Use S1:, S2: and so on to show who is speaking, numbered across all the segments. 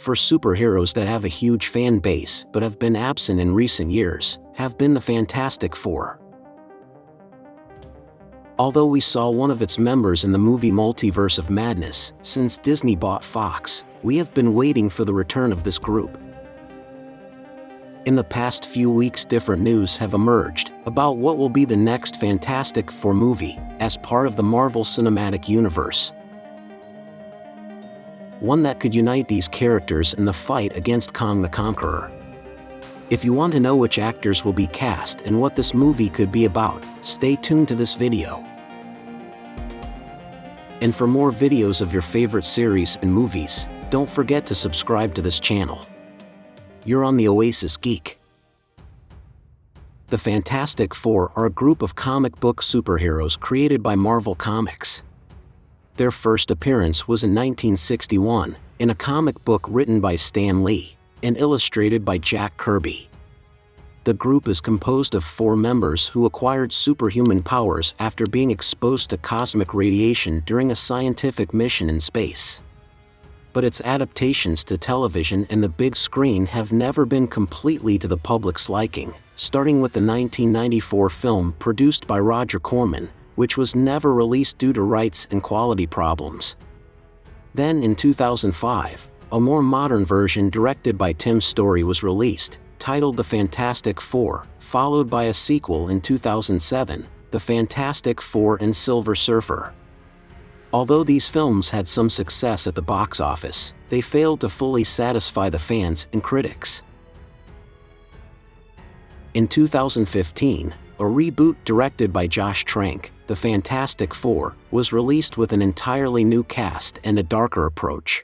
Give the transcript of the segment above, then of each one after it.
S1: for superheroes that have a huge fan base but have been absent in recent years, have been the Fantastic Four. Although we saw one of its members in the movie Multiverse of Madness, since Disney bought Fox, we have been waiting for the return of this group. In the past few weeks, different news have emerged about what will be the next Fantastic Four movie as part of the Marvel Cinematic Universe. One that could unite these characters in the fight against Kong the Conqueror. If you want to know which actors will be cast and what this movie could be about, stay tuned to this video. And for more videos of your favorite series and movies, don't forget to subscribe to this channel. You're on the Oasis Geek. The Fantastic Four are a group of comic book superheroes created by Marvel Comics. Their first appearance was in 1961, in a comic book written by Stan Lee and illustrated by Jack Kirby. The group is composed of 4 members who acquired superhuman powers after being exposed to cosmic radiation during a scientific mission in space. But its adaptations to television and the big screen have never been completely to the public's liking, starting with the 1994 film produced by Roger Corman, which was never released due to rights and quality problems. Then in 2005, a more modern version directed by Tim Story was released, titled The Fantastic Four, followed by a sequel in 2007, The Fantastic Four and Silver Surfer. Although these films had some success at the box office, they failed to fully satisfy the fans and critics. In 2015, a reboot directed by Josh Trank, The Fantastic Four, was released with an entirely new cast and a darker approach.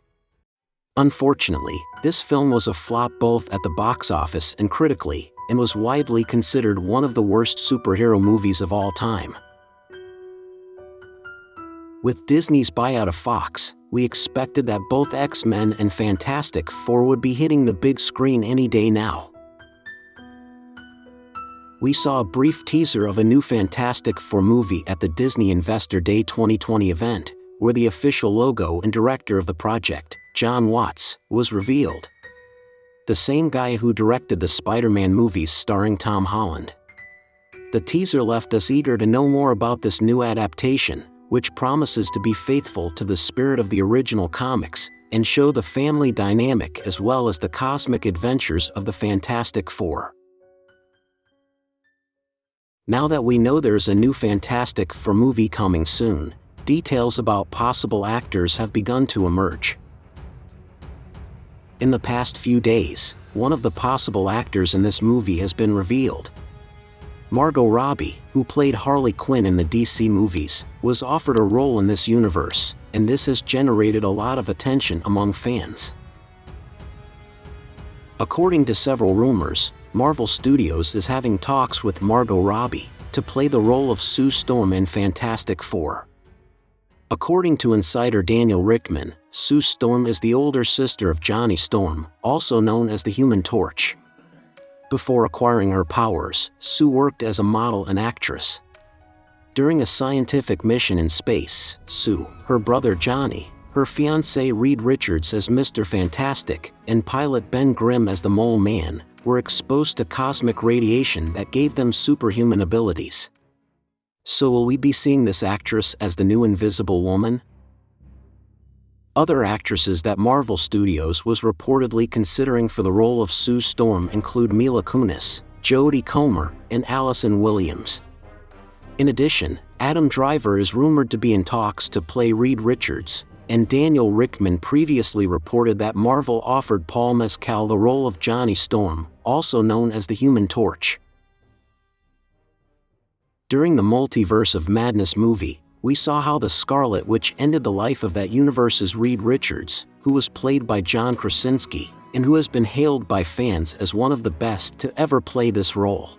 S1: Unfortunately, this film was a flop both at the box office and critically, and was widely considered one of the worst superhero movies of all time. With Disney's buyout of Fox, we expected that both X-Men and Fantastic Four would be hitting the big screen any day now. We saw a brief teaser of a new Fantastic Four movie at the Disney Investor Day 2020 event, where the official logo and director of the project, John Watts, was revealed. The same guy who directed the Spider-Man movies starring Tom Holland. The teaser left us eager to know more about this new adaptation, which promises to be faithful to the spirit of the original comics and show the family dynamic as well as the cosmic adventures of the Fantastic Four. Now that we know there's a new Fantastic Four movie coming soon, details about possible actors have begun to emerge. In the past few days, one of the possible actors in this movie has been revealed. Margot Robbie, who played Harley Quinn in the DC movies, was offered a role in this universe, and this has generated a lot of attention among fans. According to several rumors, Marvel Studios is having talks with Margot Robbie to play the role of Sue Storm in Fantastic Four. According to insider Daniel Richtman, Sue Storm is the older sister of Johnny Storm, also known as the Human Torch. Before acquiring her powers, Sue worked as a model and actress. During a scientific mission in space, Sue, her brother Johnny, her fiancé Reed Richards as Mr. Fantastic, and pilot Ben Grimm as the Mole Man, were exposed to cosmic radiation that gave them superhuman abilities. So will we be seeing this actress as the new Invisible Woman? Other actresses that Marvel Studios was reportedly considering for the role of Sue Storm include Mila Kunis, Jodie Comer, and Allison Williams. In addition, Adam Driver is rumored to be in talks to play Reed Richards, and Daniel Richtman previously reported that Marvel offered Paul Mescal the role of Johnny Storm, also known as the Human Torch. During the Multiverse of Madness movie, we saw how the Scarlet Witch ended the life of that universe's Reed Richards, who was played by John Krasinski, and who has been hailed by fans as one of the best to ever play this role.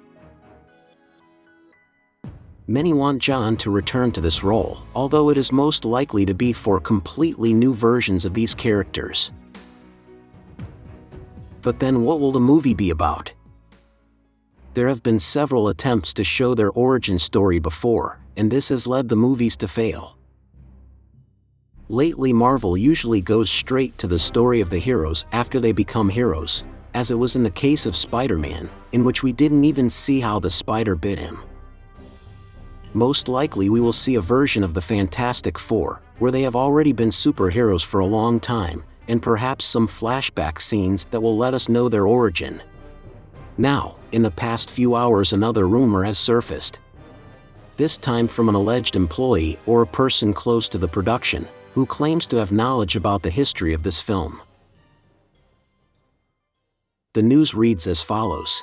S1: Many want John to return to this role, although it is most likely to be for completely new versions of these characters. But then what will the movie be about? There have been several attempts to show their origin story before, and this has led the movies to fail. Lately, Marvel usually goes straight to the story of the heroes after they become heroes, as it was in the case of Spider-Man, in which we didn't even see how the spider bit him. Most likely we will see a version of the Fantastic Four, where they have already been superheroes for a long time, and perhaps some flashback scenes that will let us know their origin. Now, in the past few hours, another rumor has surfaced. This time from an alleged employee or a person close to the production, who claims to have knowledge about the history of this film. The news reads as follows.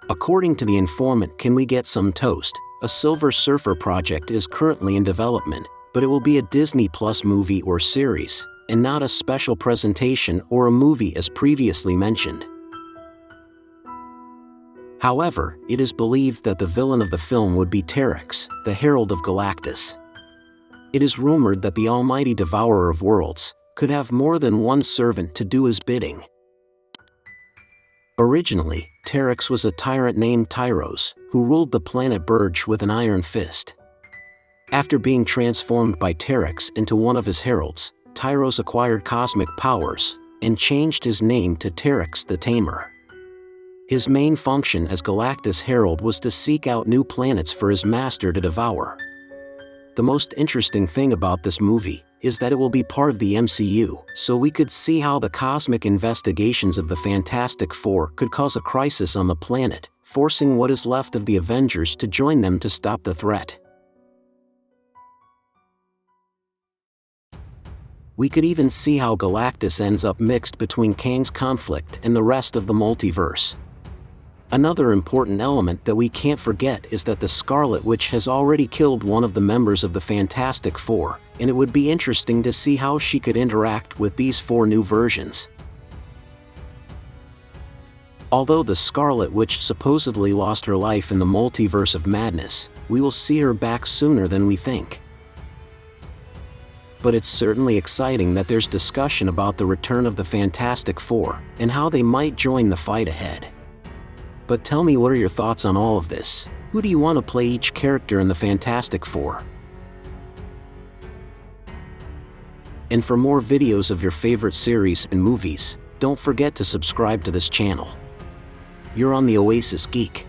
S1: According to the informant, can we get some toast? A Silver Surfer project is currently in development, but it will be a Disney Plus movie or series, and not a special presentation or a movie as previously mentioned. However, it is believed that the villain of the film would be Terex, the Herald of Galactus. It is rumored that the almighty devourer of worlds could have more than one servant to do his bidding. Originally, Terex was a tyrant named Tyros, who ruled the planet Burge with an iron fist. After being transformed by Terex into one of his heralds, Tyros acquired cosmic powers and changed his name to Terex the Tamer. His main function as Galactus Herald was to seek out new planets for his master to devour. The most interesting thing about this movie is that it will be part of the MCU, so we could see how the cosmic investigations of the Fantastic Four could cause a crisis on the planet, forcing what is left of the Avengers to join them to stop the threat. We could even see how Galactus ends up mixed between Kang's conflict and the rest of the multiverse. Another important element that we can't forget is that the Scarlet Witch has already killed one of the members of the Fantastic Four, and it would be interesting to see how she could interact with these four new versions. Although the Scarlet Witch supposedly lost her life in the Multiverse of Madness, we will see her back sooner than we think. But it's certainly exciting that there's discussion about the return of the Fantastic Four, and how they might join the fight ahead. But tell me, what are your thoughts on all of this? Who do you want to play each character in the Fantastic Four? And for more videos of your favorite series and movies, don't forget to subscribe to this channel. You're on the Oasis Geek.